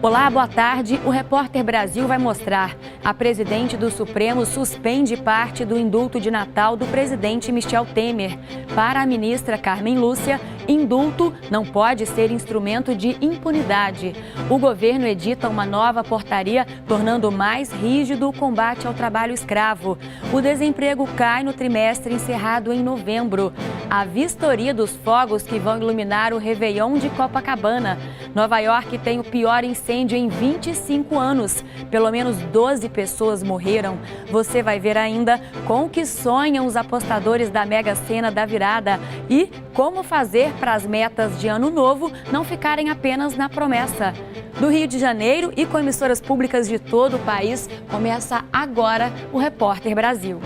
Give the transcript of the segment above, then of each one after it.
Olá, boa tarde. O Repórter Brasil vai mostrar. A presidente do Supremo suspende parte do indulto de Natal do presidente Michel Temer. Para a ministra Carmen Lúcia, indulto não pode ser instrumento de impunidade. O governo edita uma nova portaria tornando mais rígido o combate ao trabalho escravo. O desemprego cai no trimestre encerrado em novembro. A vistoria dos fogos que vão iluminar o Réveillon de Copacabana. Nova York tem o pior incêndio em 25 anos. Pelo menos 12 pessoas morreram. Você vai ver ainda com o que sonham os apostadores da Mega Sena da virada e como fazer para as metas de ano novo não ficarem apenas na promessa. Do Rio de Janeiro e com emissoras públicas de todo o país, começa agora o Repórter Brasil.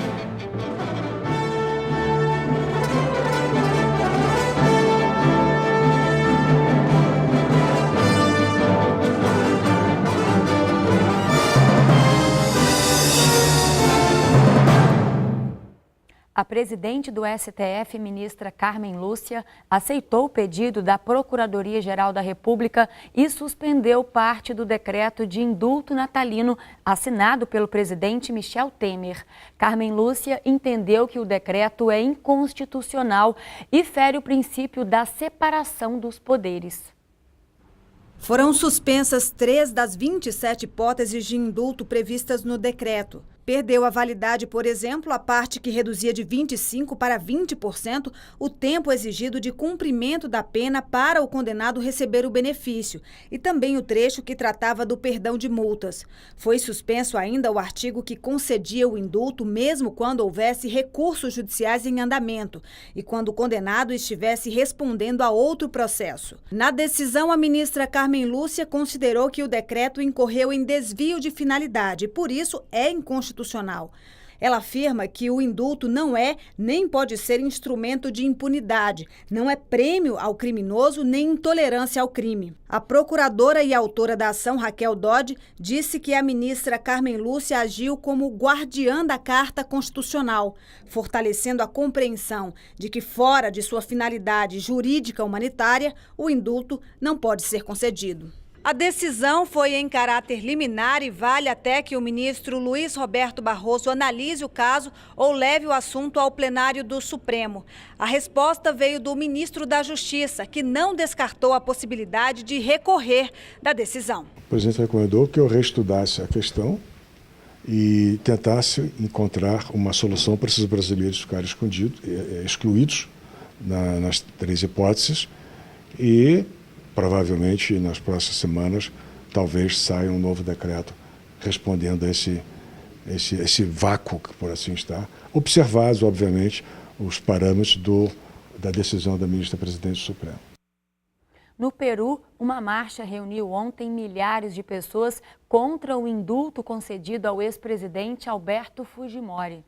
A presidente do STF, ministra Carmen Lúcia, aceitou o pedido da Procuradoria-Geral da República e suspendeu parte do decreto de indulto natalino assinado pelo presidente Michel Temer. Carmen Lúcia entendeu que o decreto é inconstitucional e fere o princípio da separação dos poderes. Foram suspensas 3 das 27 hipóteses de indulto previstas no decreto. Perdeu a validade, por exemplo, a parte que reduzia de 25% para 20% o tempo exigido de cumprimento da pena para o condenado receber o benefício e também o trecho que tratava do perdão de multas. Foi suspenso ainda o artigo que concedia o indulto mesmo quando houvesse recursos judiciais em andamento e quando o condenado estivesse respondendo a outro processo. Na decisão, a ministra Carmen Lúcia considerou que o decreto incorreu em desvio de finalidade e, por isso, é inconstitucional. Ela afirma que o indulto não é nem pode ser instrumento de impunidade, não é prêmio ao criminoso nem intolerância ao crime. A procuradora e autora da ação, Raquel Dodge, disse que a ministra Carmen Lúcia agiu como guardiã da Carta Constitucional, fortalecendo a compreensão de que, fora de sua finalidade jurídica humanitária, o indulto não pode ser concedido. A decisão foi em caráter liminar e vale até que o ministro Luiz Roberto Barroso analise o caso ou leve o assunto ao plenário do Supremo. A resposta veio do ministro da Justiça, que não descartou a possibilidade de recorrer da decisão. O presidente recomendou que eu reestudasse a questão e tentasse encontrar uma solução para esses brasileiros ficarem excluídos nas 3 hipóteses e provavelmente nas próximas semanas talvez saia um novo decreto respondendo a esse vácuo que por assim está, observados obviamente os parâmetros da decisão da ministra presidente do Supremo. No Peru, uma marcha reuniu ontem milhares de pessoas contra o indulto concedido ao ex-presidente Alberto Fujimori.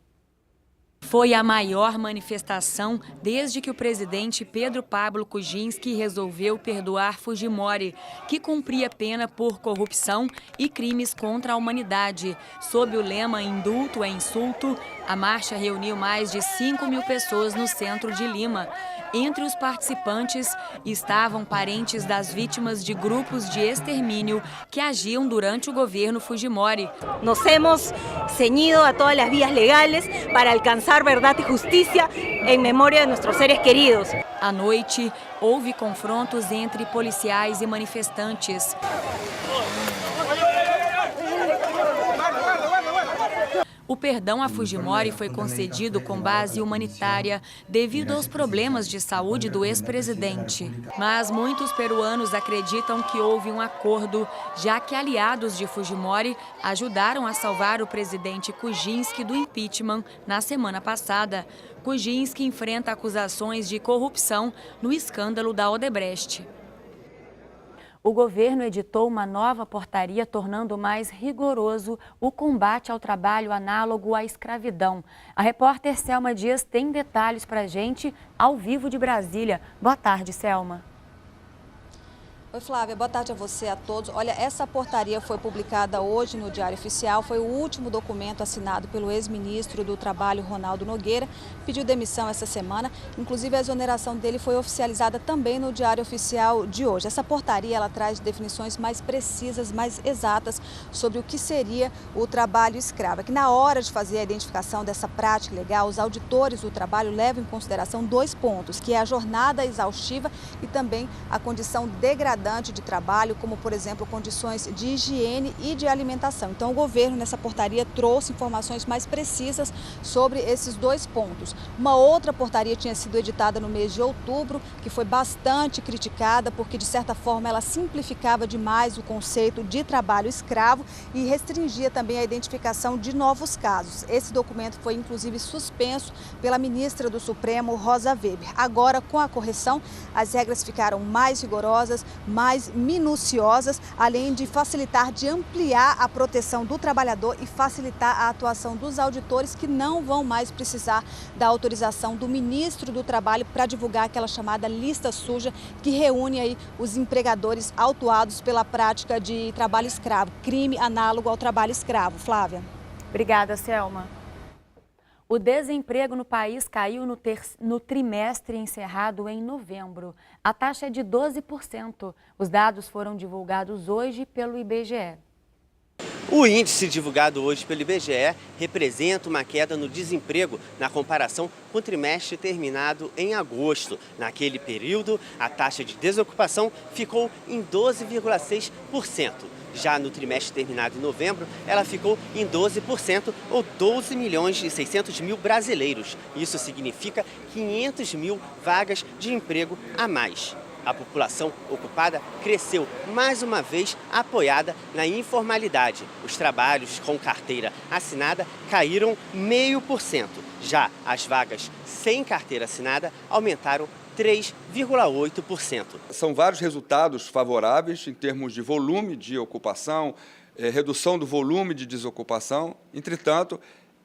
Foi a maior manifestação desde que o presidente Pedro Pablo Kuczynski resolveu perdoar Fujimori, que cumpria pena por corrupção e crimes contra a humanidade. Sob o lema Indulto é Insulto, a marcha reuniu mais de 5.000 pessoas no centro de Lima. Entre os participantes estavam parentes das vítimas de grupos de extermínio que agiam durante o governo Fujimori. Nos hemos ceñido a todas las vías legales para alcanzar verdad y justicia en memoria de nuestros seres queridos. À noite, houve confrontos entre policiais e manifestantes. O perdão a Fujimori foi concedido com base humanitária devido aos problemas de saúde do ex-presidente. Mas muitos peruanos acreditam que houve um acordo, já que aliados de Fujimori ajudaram a salvar o presidente Kuczynski do impeachment na semana passada. Kuczynski enfrenta acusações de corrupção no escândalo da Odebrecht. O governo editou uma nova portaria tornando mais rigoroso o combate ao trabalho análogo à escravidão. A repórter Selma Dias tem detalhes para a gente ao vivo de Brasília. Boa tarde, Selma. Oi, Flávia, boa tarde a você, a todos. Olha, essa portaria foi publicada hoje no Diário Oficial, foi o último documento assinado pelo ex-ministro do Trabalho, Ronaldo Nogueira, pediu demissão essa semana, inclusive a exoneração dele foi oficializada também no Diário Oficial de hoje. Essa portaria, ela traz definições mais precisas, mais exatas sobre o que seria o trabalho escravo. Que na hora de fazer a identificação dessa prática legal, os auditores do trabalho levam em consideração 2 pontos, que é a jornada exaustiva e também a condição degradante de trabalho, como, por exemplo, condições de higiene e de alimentação. Então, o governo, nessa portaria, trouxe informações mais precisas sobre esses 2 pontos. Uma outra portaria tinha sido editada no mês de outubro, que foi bastante criticada, porque, de certa forma, ela simplificava demais o conceito de trabalho escravo e restringia também a identificação de novos casos. Esse documento foi, inclusive, suspenso pela ministra do Supremo, Rosa Weber. Agora, com a correção, as regras ficaram mais rigorosas, mais minuciosas, além de facilitar, de ampliar a proteção do trabalhador e facilitar a atuação dos auditores, que não vão mais precisar da autorização do ministro do Trabalho para divulgar aquela chamada lista suja, que reúne aí os empregadores autuados pela prática de trabalho escravo, crime análogo ao trabalho escravo. Flávia. Obrigada, Selma. O desemprego no país caiu no trimestre encerrado em novembro. A taxa é de 12%. Os dados foram divulgados hoje pelo IBGE. O índice divulgado hoje pelo IBGE representa uma queda no desemprego na comparação com o trimestre terminado em agosto. Naquele período, a taxa de desocupação ficou em 12,6%. Já no trimestre terminado em novembro, ela ficou em 12%, ou 12 milhões e 600 mil brasileiros. Isso significa 500 mil vagas de emprego a mais. A população ocupada cresceu mais uma vez, apoiada na informalidade. Os trabalhos com carteira assinada caíram 0,5%. Já as vagas sem carteira assinada aumentaram 3,8%. São vários resultados favoráveis em termos de volume de ocupação, redução do volume de desocupação. Entretanto,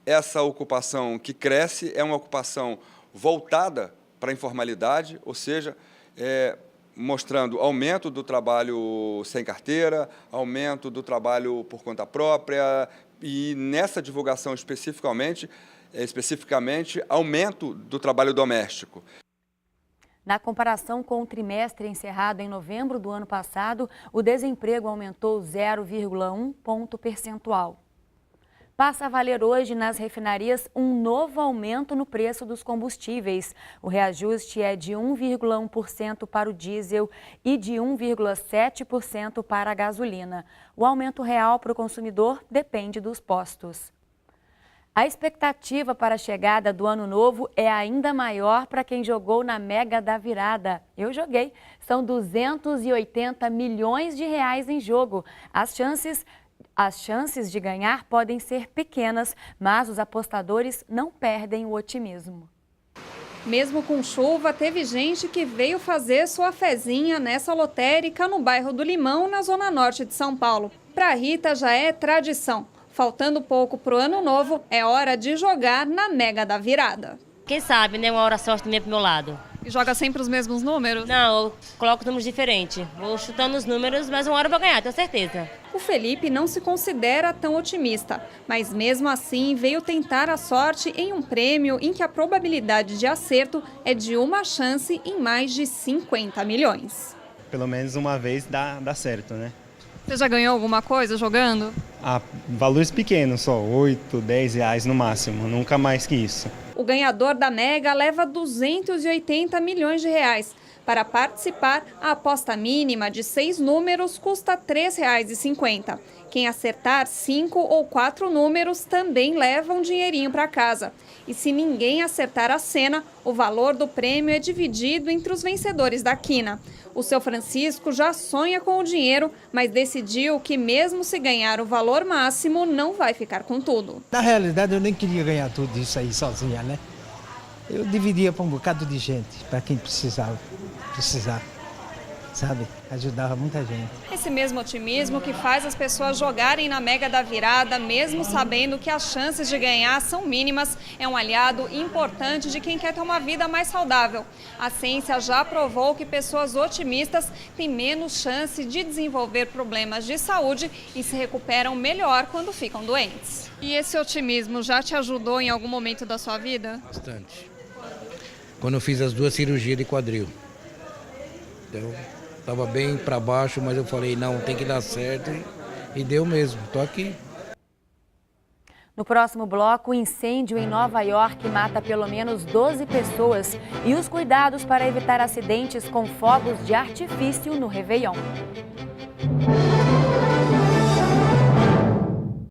essa ocupação que cresce é uma ocupação voltada para a informalidade, ou seja, mostrando aumento do trabalho sem carteira, aumento do trabalho por conta própria e, nessa divulgação especificamente aumento do trabalho doméstico. Na comparação com o trimestre encerrado em novembro do ano passado, o desemprego aumentou 0,1 ponto percentual. Passa a valer hoje nas refinarias um novo aumento no preço dos combustíveis. O reajuste é de 1,1% para o diesel e de 1,7% para a gasolina. O aumento real para o consumidor depende dos postos. A expectativa para a chegada do ano novo é ainda maior para quem jogou na Mega da Virada. Eu joguei. São 280 milhões de reais em jogo. As chances de ganhar podem ser pequenas, mas os apostadores não perdem o otimismo. Mesmo com chuva, teve gente que veio fazer sua fezinha nessa lotérica no bairro do Limão, na zona norte de São Paulo. Para Rita já é tradição. Faltando pouco para o ano novo, é hora de jogar na Mega da Virada. Quem sabe, né? Uma hora sorte também pro meu lado. E joga sempre os mesmos números? Não, eu coloco números diferentes. Vou chutando os números, mas uma hora eu vou ganhar, tenho certeza. O Felipe não se considera tão otimista, mas mesmo assim veio tentar a sorte em um prêmio em que a probabilidade de acerto é de uma chance em mais de 50 milhões. Pelo menos uma vez dá certo, né? Você já ganhou alguma coisa jogando? Valores pequenos só, 8, 10 reais no máximo, nunca mais que isso. O ganhador da Mega leva 280 milhões de reais. Para participar, a aposta mínima de 6 números custa R$ 3,50. Quem acertar 5 ou 4 números também leva um dinheirinho para casa. E se ninguém acertar a cena, o valor do prêmio é dividido entre os vencedores da quina. O seu Francisco já sonha com o dinheiro, mas decidiu que mesmo se ganhar o valor máximo, não vai ficar com tudo. Na realidade, eu nem queria ganhar tudo isso aí sozinha, né? Eu dividia para um bocado de gente, para quem precisar. sabe? Ajudava muita gente. Esse mesmo otimismo que faz as pessoas jogarem na Mega da Virada, mesmo sabendo que as chances de ganhar são mínimas, é um aliado importante de quem quer ter uma vida mais saudável. A ciência já provou que pessoas otimistas têm menos chance de desenvolver problemas de saúde e se recuperam melhor quando ficam doentes. E esse otimismo já te ajudou em algum momento da sua vida? Bastante. Quando eu fiz as 2 cirurgias de quadril. Então, estava bem para baixo, mas eu falei, não, tem que dar certo e deu mesmo, estou aqui. No próximo bloco, incêndio em Nova York mata pelo menos 12 pessoas e os cuidados para evitar acidentes com fogos de artifício no Réveillon.